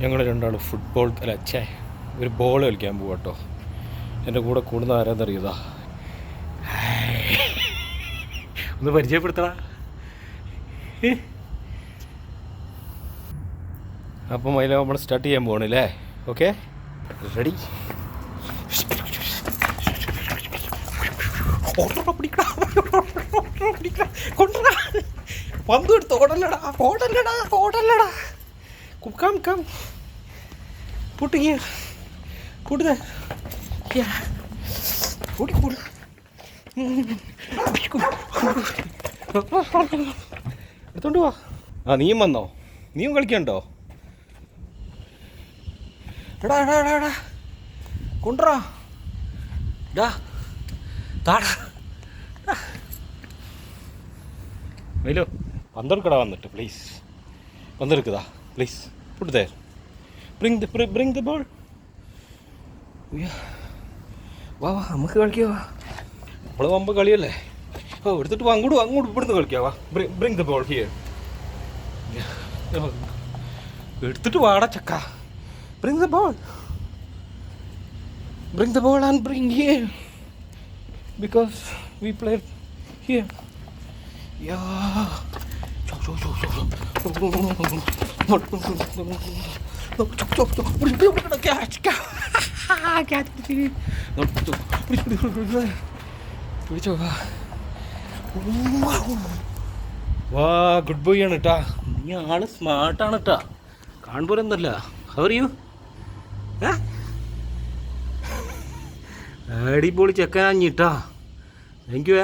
ഞങ്ങൾ രണ്ടാൾ ഫുട്ബോൾ അല്ല ഛേ ഒരു ബോൾ കളിക്കാൻ പോവാ കേട്ടോ. എൻ്റെ കൂടെ കൂടുന്ന ആരാന്നറിയുതാ, ഒന്ന് പരിചയപ്പെടുത്തടാ. അപ്പം അതിൽ നമ്മൾ സ്റ്റാർട്ട് ചെയ്യാൻ പോകണല്ലേ? Okay, ready? പന്ത് എടുത്ത് ഓടല്ലടാ, ഓടല്ലടാ, ഓടല്ലടാ. Come come, put here, put there, yeah, put. എടുത്തോണ്ട് വാ. ആ നീയും വന്നോ? നീയും കളിക്കണ്ടോ? എടാ എടാ എടാ എടാ കൊണ്ടുറാ, ഡാ താടാ വൈലോ. പന്തെടുക്കടാ വന്നിട്ട്, പ്ലീസ് പന്തെടുക്കതാ please. Put there, bring the ball. വാ വാ നമുക്ക് കളിക്കുക. നമ്മൾ മുമ്പ് കളിയല്ലേ. ഓ എടുത്തിട്ട് വാ, അങ്ങോട്ട് ഇവിടുന്ന് കളിക്കുക. വാ, bring the ball here. എടുത്തിട്ട് വാടാ ചക്ക. bring the ball and bring here because we play here. Yeah. വാ, ഗുഡ് ബോയ് ആണ് കേട്ടാ. നീ ആള് സ്മാർട്ടാണ് കേട്ടാ, കാണുമ്പോൾ എന്തല്ല. How are you? അടിപൊളി ചെക്കനാഞ്ഞിട്ടാ. Thank you.